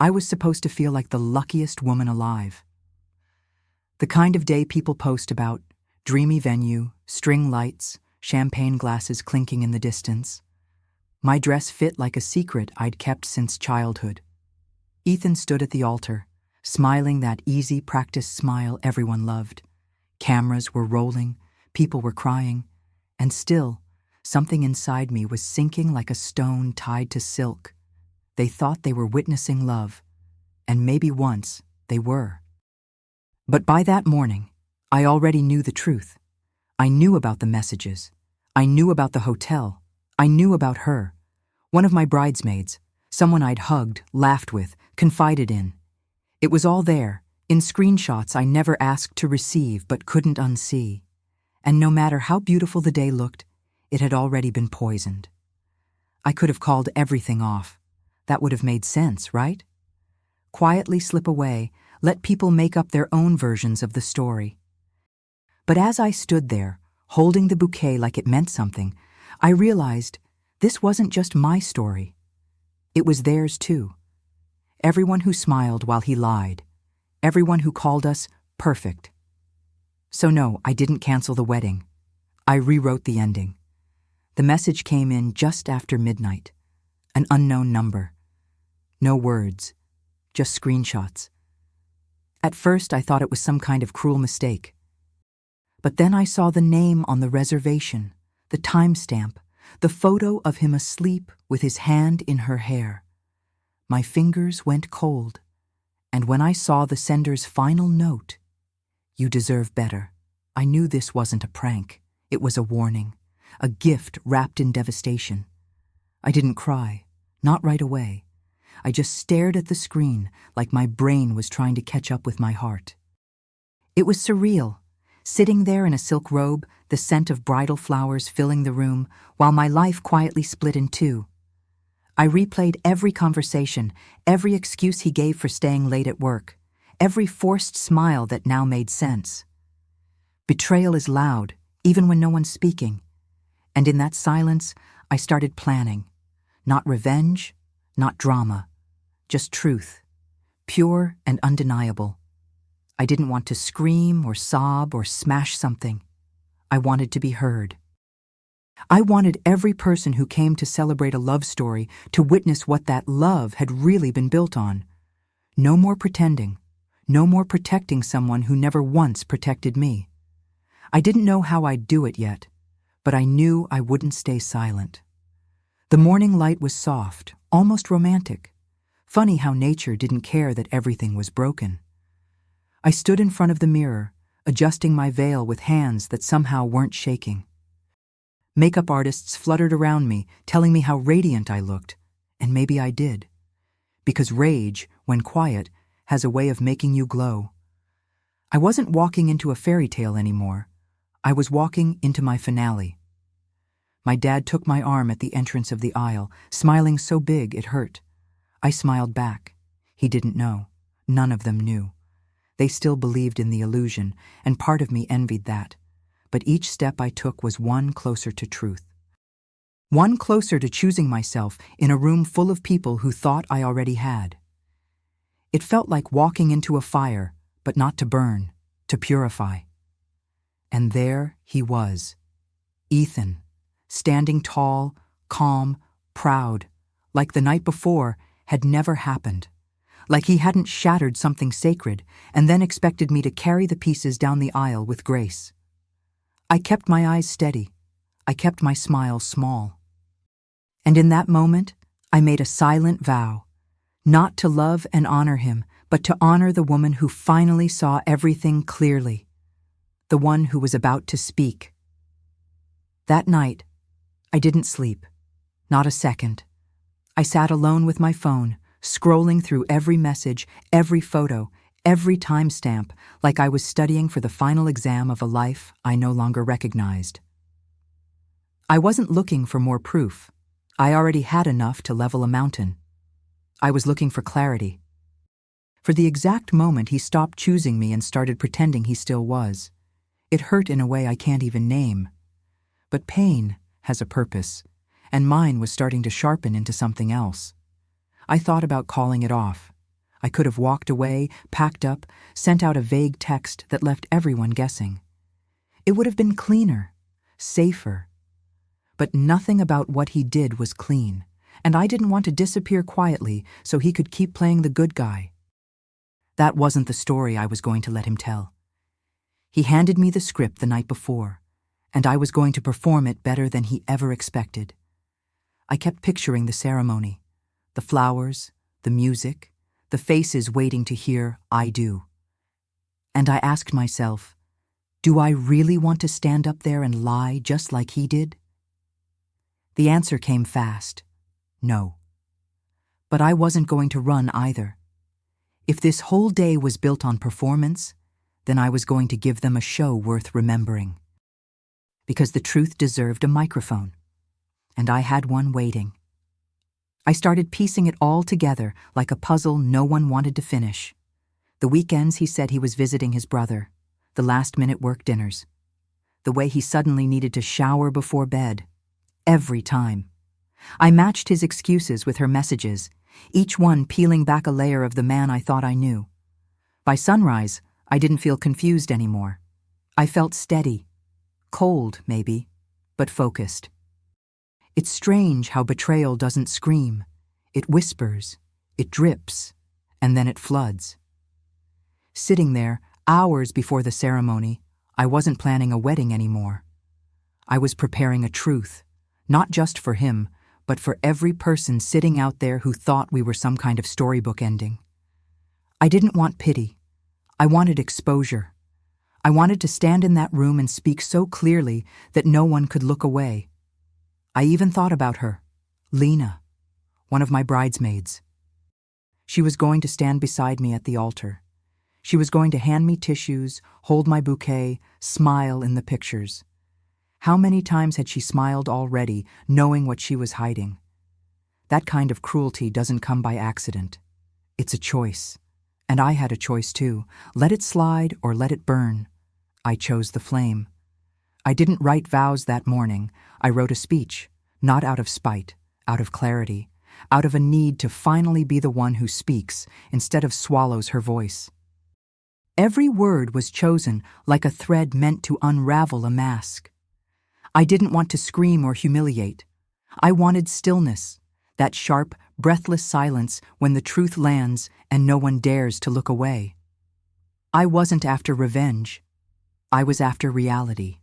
I was supposed to feel like the luckiest woman alive. The kind of day people post about: dreamy venue, string lights, champagne glasses clinking in the distance. My dress fit like a secret I'd kept since childhood. Ethan stood at the altar, smiling that easy practice smile everyone loved. Cameras were rolling, people were crying, and still, something inside me was sinking like a stone tied to silk. They thought they were witnessing love, and maybe once they were. But by that morning, I already knew the truth. I knew about the messages. I knew about the hotel. I knew about her. One of my bridesmaids, someone I'd hugged, laughed with, confided in. It was all there, in screenshots I never asked to receive but couldn't unsee. And no matter how beautiful the day looked, it had already been poisoned. I could have called everything off. That would have made sense, right? Quietly slip away, let people make up their own versions of the story. But as I stood there, holding the bouquet like it meant something, I realized this wasn't just my story. It was theirs too. Everyone who smiled while he lied. Everyone who called us perfect. So no, I didn't cancel the wedding. I rewrote the ending. The message came in just after midnight. An unknown number. No words, just screenshots. At first, I thought it was some kind of cruel mistake. But then I saw the name on the reservation, the timestamp, the photo of him asleep with his hand in her hair. My fingers went cold, and when I saw the sender's final note, "You deserve better," I knew this wasn't a prank. It was a warning, a gift wrapped in devastation. I didn't cry, not right away. I just stared at the screen like my brain was trying to catch up with my heart. It was surreal, sitting there in a silk robe, the scent of bridal flowers filling the room, while my life quietly split in two. I replayed every conversation, every excuse he gave for staying late at work, every forced smile that now made sense. Betrayal is loud, even when no one's speaking. And in that silence, I started planning. Not revenge, not drama. Just truth, pure and undeniable. I didn't want to scream or sob or smash something. I wanted to be heard. I wanted every person who came to celebrate a love story to witness what that love had really been built on. No more pretending, no more protecting someone who never once protected me. I didn't know how I'd do it yet, but I knew I wouldn't stay silent. The morning light was soft, almost romantic. Funny how nature didn't care that everything was broken. I stood in front of the mirror, adjusting my veil with hands that somehow weren't shaking. Makeup artists fluttered around me, telling me how radiant I looked, and maybe I did. Because rage, when quiet, has a way of making you glow. I wasn't walking into a fairy tale anymore. I was walking into my finale. My dad took my arm at the entrance of the aisle, smiling so big it hurt. I smiled back. He didn't know. None of them knew. They still believed in the illusion, and part of me envied that. But each step I took was one closer to truth. One closer to choosing myself in a room full of people who thought I already had. It felt like walking into a fire, but not to burn, to purify. And there he was, Ethan, standing tall, calm, proud, like the night before had never happened, like he hadn't shattered something sacred and then expected me to carry the pieces down the aisle with grace. I kept my eyes steady. I kept my smile small. And in that moment, I made a silent vow, not to love and honor him, but to honor the woman who finally saw everything clearly, the one who was about to speak. That night, I didn't sleep, not a second. I sat alone with my phone, scrolling through every message, every photo, every timestamp, like I was studying for the final exam of a life I no longer recognized. I wasn't looking for more proof. I already had enough to level a mountain. I was looking for clarity. For the exact moment he stopped choosing me and started pretending he still was. It hurt in a way I can't even name. But pain has a purpose, and mine was starting to sharpen into something else. I thought about calling it off, I could have walked away, packed up, sent out a vague text that left everyone guessing. It would have been cleaner, safer. But nothing about what he did was clean, and I didn't want to disappear quietly so he could keep playing the good guy. That wasn't the story I was going to let him tell. He handed me the script the night before, and I was going to perform it better than he ever expected. I kept picturing the ceremony, the flowers, the music, the faces waiting to hear "I do." And I asked myself, do I really want to stand up there and lie just like he did? The answer came fast, no. But I wasn't going to run either. If this whole day was built on performance, then I was going to give them a show worth remembering. Because the truth deserved a microphone, and I had one waiting. I started piecing it all together like a puzzle no one wanted to finish. The weekends he said he was visiting his brother, the last-minute work dinners, the way he suddenly needed to shower before bed, every time. I matched his excuses with her messages, each one peeling back a layer of the man I thought I knew. By sunrise, I didn't feel confused anymore. I felt steady, cold maybe, but focused. It's strange how betrayal doesn't scream. It whispers, it drips, and then it floods. Sitting there, hours before the ceremony, I wasn't planning a wedding anymore. I was preparing a truth, not just for him, but for every person sitting out there who thought we were some kind of storybook ending. I didn't want pity. I wanted exposure. I wanted to stand in that room and speak so clearly that no one could look away. I even thought about her, Lena, one of my bridesmaids. She was going to stand beside me at the altar. She was going to hand me tissues, hold my bouquet, smile in the pictures. How many times had she smiled already, knowing what she was hiding? That kind of cruelty doesn't come by accident. It's a choice. And I had a choice too. Let it slide or let it burn. I chose the flame. I didn't write vows that morning. I wrote a speech, not out of spite, out of clarity, out of a need to finally be the one who speaks instead of swallows her voice. Every word was chosen like a thread meant to unravel a mask. I didn't want to scream or humiliate. I wanted stillness, that sharp, breathless silence when the truth lands and no one dares to look away. I wasn't after revenge. I was after reality.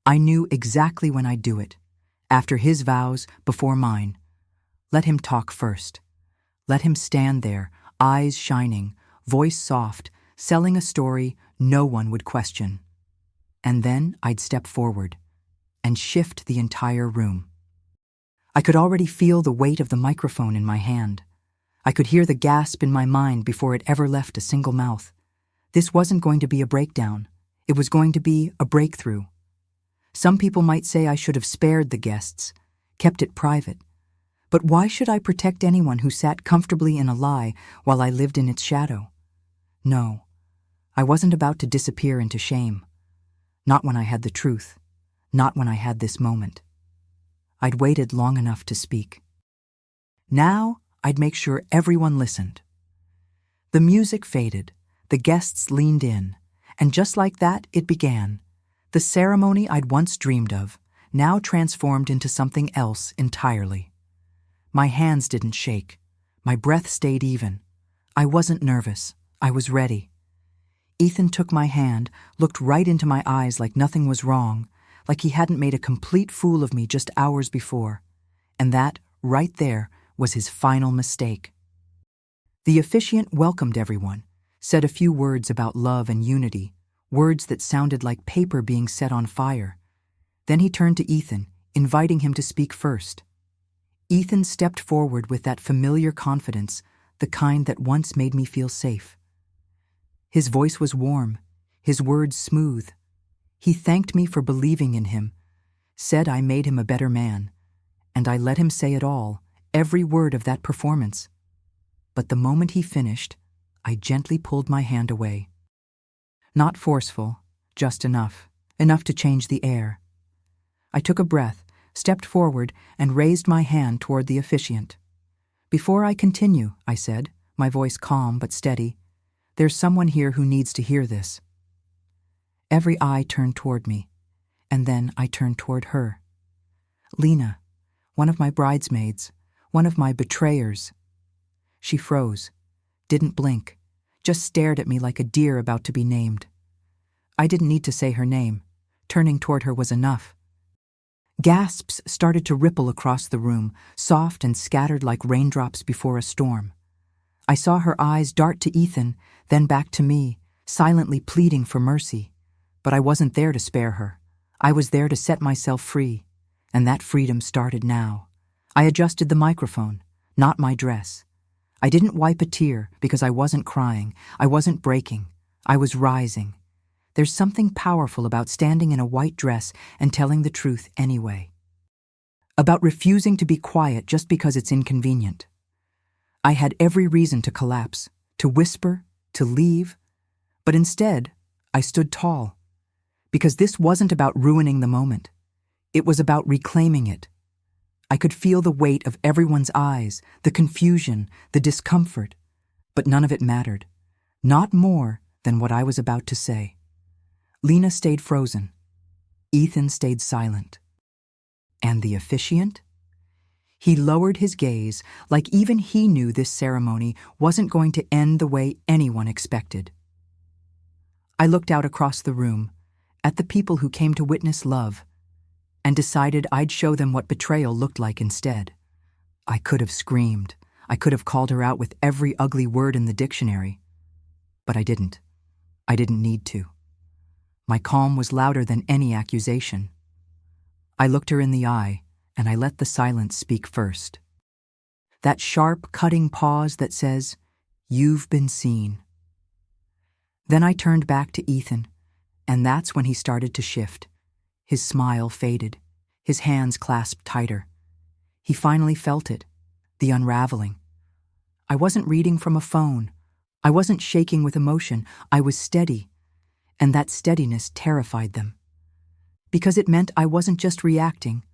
I knew exactly when I'd do it, after his vows, before mine. Let him talk first. Let him stand there, eyes shining, voice soft, selling a story no one would question. And then I'd step forward and shift the entire room. I could already feel the weight of the microphone in my hand. I could hear the gasp in my mind before it ever left a single mouth. This wasn't going to be a breakdown. It was going to be a breakthrough. Some people might say I should have spared the guests, kept it private. But why should I protect anyone who sat comfortably in a lie while I lived in its shadow? No, I wasn't about to disappear into shame. Not when I had the truth. Not when I had this moment. I'd waited long enough to speak. Now I'd make sure everyone listened. The music faded, the guests leaned in, and just like that it began. The ceremony I'd once dreamed of, now transformed into something else entirely. My hands didn't shake. My breath stayed even. I wasn't nervous. I was ready. Ethan took my hand, looked right into my eyes like nothing was wrong, like he hadn't made a complete fool of me just hours before. And that, right there, was his final mistake. The officiant welcomed everyone, said a few words about love and unity, words that sounded like paper being set on fire. Then he turned to Ethan, inviting him to speak first. Ethan stepped forward with that familiar confidence, the kind that once made me feel safe. His voice was warm, his words smooth. He thanked me for believing in him, said I made him a better man, and I let him say it all, every word of that performance. But the moment he finished, I gently pulled my hand away. Not forceful, just enough to change the air. I took a breath, stepped forward, and raised my hand toward the officiant. Before I continue, I said, my voice calm but steady. "There's someone here who needs to hear this." Every eye turned toward me, and then I turned toward her. Lena, one of my bridesmaids, one of my betrayers. She froze, didn't blink, just stared at me like a deer about to be named. I didn't need to say her name. Turning toward her was enough. Gasps started to ripple across the room, soft and scattered like raindrops before a storm. I saw her eyes dart to Ethan, then back to me, silently pleading for mercy. But I wasn't there to spare her. I was there to set myself free, and that freedom started now. I adjusted the microphone, not my dress. I didn't wipe a tear because I wasn't crying, I wasn't breaking, I was rising. There's something powerful about standing in a white dress and telling the truth anyway. About refusing to be quiet just because it's inconvenient. I had every reason to collapse, to whisper, to leave, but instead, I stood tall. Because this wasn't about ruining the moment. It was about reclaiming it. I could feel the weight of everyone's eyes, the confusion, the discomfort, but none of it mattered. Not more than what I was about to say. Lena stayed frozen. Ethan stayed silent. And the officiant? He lowered his gaze, like even he knew this ceremony wasn't going to end the way anyone expected. I looked out across the room, at the people who came to witness love, and decided I'd show them what betrayal looked like instead. I could have screamed. I could have called her out with every ugly word in the dictionary. But I didn't. I didn't need to. My calm was louder than any accusation. I looked her in the eye, and I let the silence speak first. That sharp, cutting pause that says, "You've been seen." Then I turned back to Ethan, and that's when he started to shift. His smile faded, his hands clasped tighter. He finally felt it, the unraveling. I wasn't reading from a phone. I wasn't shaking with emotion. I was steady, and that steadiness terrified them. Because it meant I wasn't just reacting.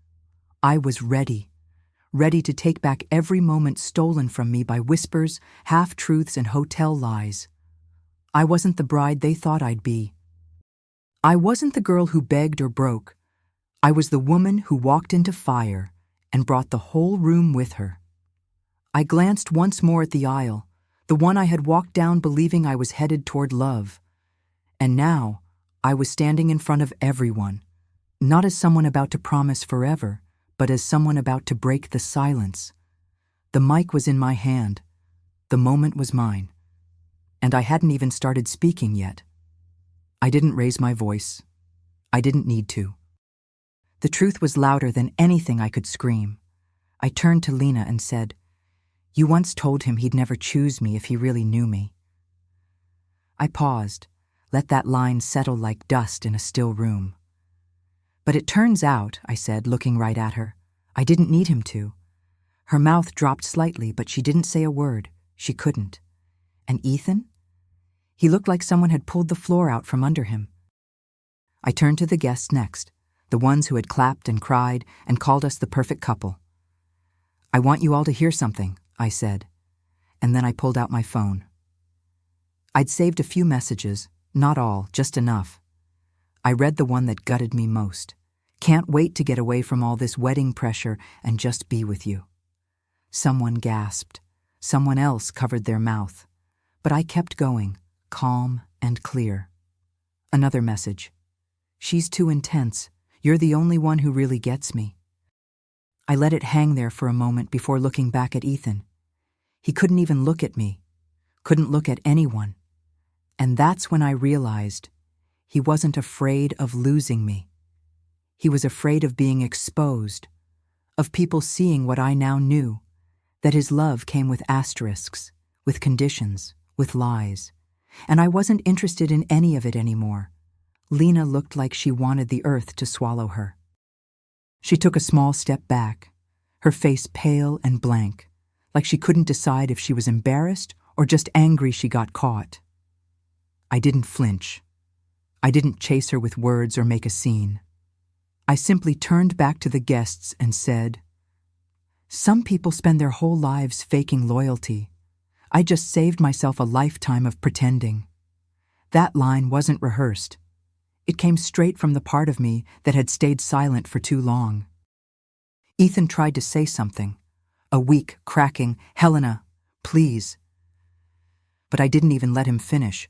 I was ready. Ready to take back every moment stolen from me by whispers, half-truths, and hotel lies. I wasn't the bride they thought I'd be. I wasn't the girl who begged or broke. I was the woman who walked into fire and brought the whole room with her. I glanced once more at the aisle, the one I had walked down believing I was headed toward love. And now, I was standing in front of everyone, not as someone about to promise forever, but as someone about to break the silence. The mic was in my hand. The moment was mine. And I hadn't even started speaking yet. I didn't raise my voice. I didn't need to. The truth was louder than anything I could scream. I turned to Lena and said, "You once told him he'd never choose me if he really knew me." I paused, let that line settle like dust in a still room. "But it turns out," I said, looking right at her, "I didn't need him to." Her mouth dropped slightly, but she didn't say a word. She couldn't. And Ethan? He looked like someone had pulled the floor out from under him. I turned to the guests next, the ones who had clapped and cried and called us the perfect couple. "I want you all to hear something," I said, and then I pulled out my phone. I'd saved a few messages, not all, just enough. I read the one that gutted me most. "Can't wait to get away from all this wedding pressure and just be with you." Someone gasped. Someone else covered their mouth. But I kept going, calm and clear. Another message. "She's too intense. You're the only one who really gets me." I let it hang there for a moment before looking back at Ethan. He couldn't even look at me, couldn't look at anyone. And that's when I realized he wasn't afraid of losing me. He was afraid of being exposed, of people seeing what I now knew, that his love came with asterisks, with conditions, with lies. And I wasn't interested in any of it anymore. Lena looked like she wanted the earth to swallow her. She took a small step back, her face pale and blank, like she couldn't decide if she was embarrassed or just angry she got caught. I didn't flinch. I didn't chase her with words or make a scene. I simply turned back to the guests and said, "Some people spend their whole lives faking loyalty. I just saved myself a lifetime of pretending. That line wasn't rehearsed. It came straight from the part of me that had stayed silent for too long. Ethan tried to say something, a weak, cracking, "Helena, please." But I didn't even let him finish.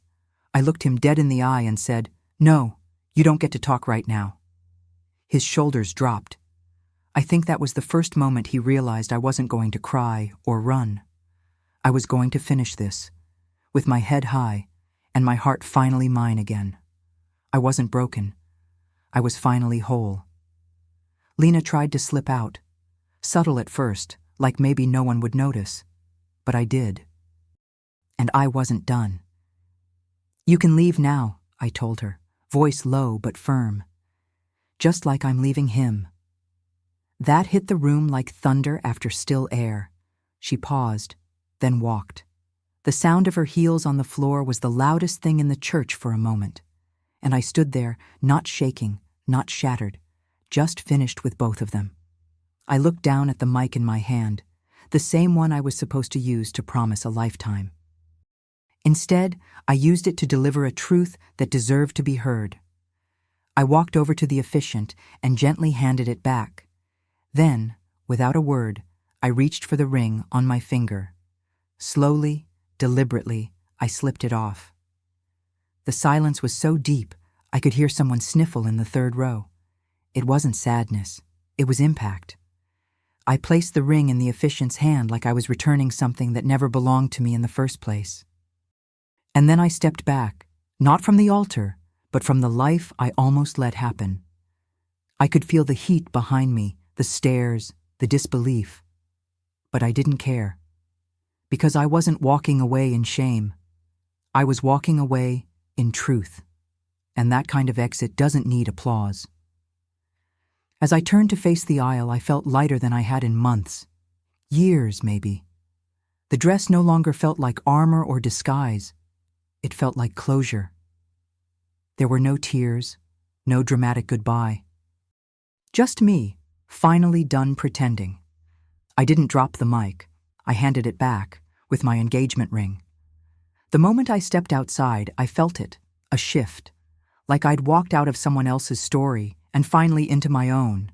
I looked him dead in the eye and said, "No, you don't get to talk right now." His shoulders dropped. I think that was the first moment he realized I wasn't going to cry or run. I was going to finish this, with my head high and my heart finally mine again. I wasn't broken. I was finally whole. Lena tried to slip out, subtle at first, like maybe no one would notice. But I did. And I wasn't done. "You can leave now," I told her, voice low but firm. "Just like I'm leaving him." That hit the room like thunder after still air. She paused, then walked. The sound of her heels on the floor was the loudest thing in the church for a moment. And I stood there, not shaking, not shattered, just finished with both of them. I looked down at the mic in my hand, the same one I was supposed to use to promise a lifetime. Instead, I used it to deliver a truth that deserved to be heard. I walked over to the officiant and gently handed it back. Then, without a word, I reached for the ring on my finger. Slowly, deliberately, I slipped it off. The silence was so deep, I could hear someone sniffle in the third row. It wasn't sadness, it was impact. I placed the ring in the officiant's hand like I was returning something that never belonged to me in the first place. And then I stepped back, not from the altar, but from the life I almost let happen. I could feel the heat behind me, the stares, the disbelief. But I didn't care. Because I wasn't walking away in shame. I was walking away in truth. And that kind of exit doesn't need applause. As I turned to face the aisle, I felt lighter than I had in months. Years, maybe. The dress no longer felt like armor or disguise. It felt like closure. There were no tears, no dramatic goodbye. Just me, finally done pretending. I didn't drop the mic. I handed it back, with my engagement ring. The moment I stepped outside, I felt it, a shift, like I'd walked out of someone else's story and finally into my own.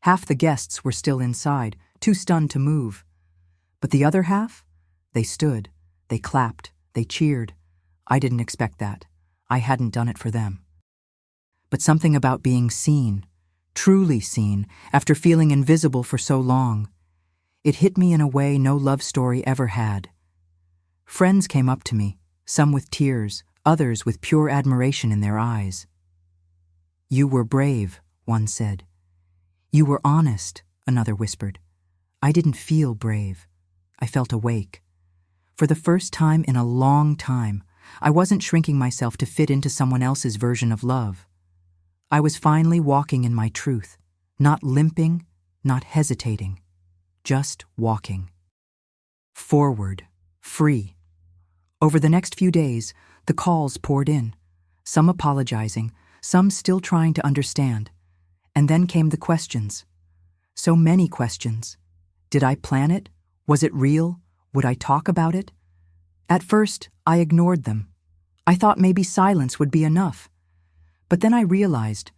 Half the guests were still inside, too stunned to move. But the other half? They stood, they clapped, they cheered. I didn't expect that. I hadn't done it for them. But something about being seen, truly seen, after feeling invisible for so long. It hit me in a way no love story ever had. Friends came up to me, some with tears, others with pure admiration in their eyes. "You were brave," one said. "You were honest," another whispered. I didn't feel brave. I felt awake. For the first time in a long time, I wasn't shrinking myself to fit into someone else's version of love. I was finally walking in my truth, not limping, not hesitating, just walking. Forward, free. Over the next few days, the calls poured in, some apologizing, some still trying to understand. And then came the questions. So many questions. Did I plan it? Was it real? Would I talk about it? At first, I ignored them. I thought maybe silence would be enough. But then I realized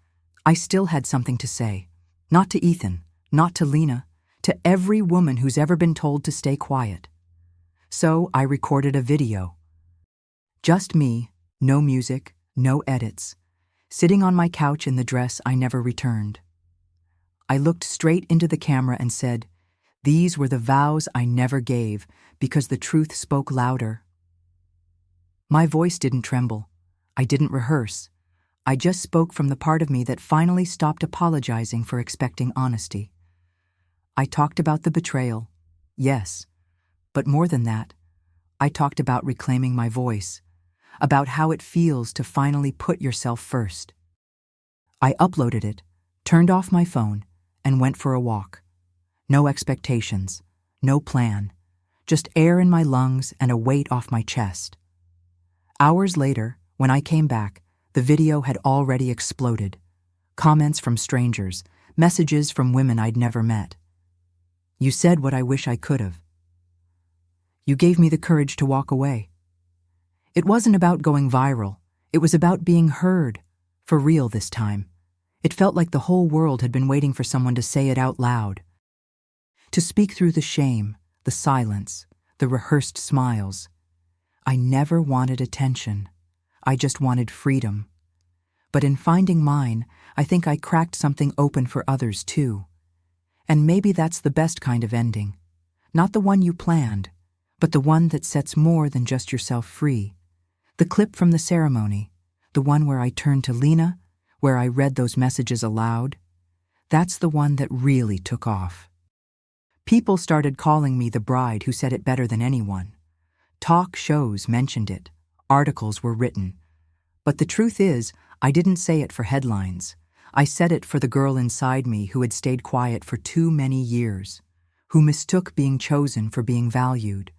I still had something to say. Not to Ethan, not to Lena, to every woman who's ever been told to stay quiet. So I recorded a video. Just me, no music, no edits, sitting on my couch in the dress I never returned. I looked straight into the camera and said, "These were the vows I never gave because the truth spoke louder." My voice didn't tremble. I didn't rehearse. I just spoke from the part of me that finally stopped apologizing for expecting honesty. I talked about the betrayal, yes, but more than that, I talked about reclaiming my voice, about how it feels to finally put yourself first. I uploaded it, turned off my phone, and went for a walk. No expectations, no plan, just air in my lungs and a weight off my chest. Hours later, when I came back, the video had already exploded. Comments from strangers, messages from women I'd never met. "You said what I wish I could have." You gave me the courage to walk away. It wasn't about going viral. It was about being heard, for real this time. It felt like the whole world had been waiting for someone to say it out loud. To speak through the shame, the silence, the rehearsed smiles. I never wanted attention. I just wanted freedom. But in finding mine, I think I cracked something open for others too. And maybe that's the best kind of ending. Not the one you planned, but the one that sets more than just yourself free. The clip from the ceremony, the one where I turned to Lena, where I read those messages aloud, that's the one that really took off. People started calling me the bride who said it better than anyone. Talk shows mentioned it. Articles were written. But the truth is, I didn't say it for headlines. I said it for the girl inside me who had stayed quiet for too many years, who mistook being chosen for being valued,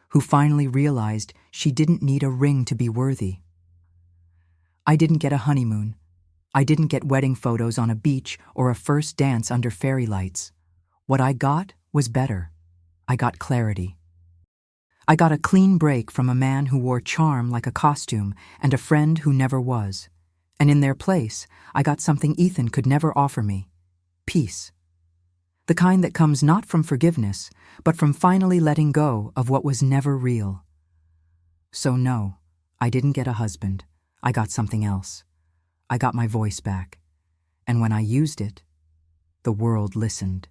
who finally realized she didn't need a ring to be worthy. I didn't get a honeymoon. I didn't get wedding photos on a beach or a first dance under fairy lights. What I got was better. I got clarity. I got a clean break from a man who wore charm like a costume and a friend who never was. And in their place, I got something Ethan could never offer me: peace. The kind that comes not from forgiveness, but from finally letting go of what was never real. So no, I didn't get a husband. I got something else. I got my voice back. And when I used it, the world listened.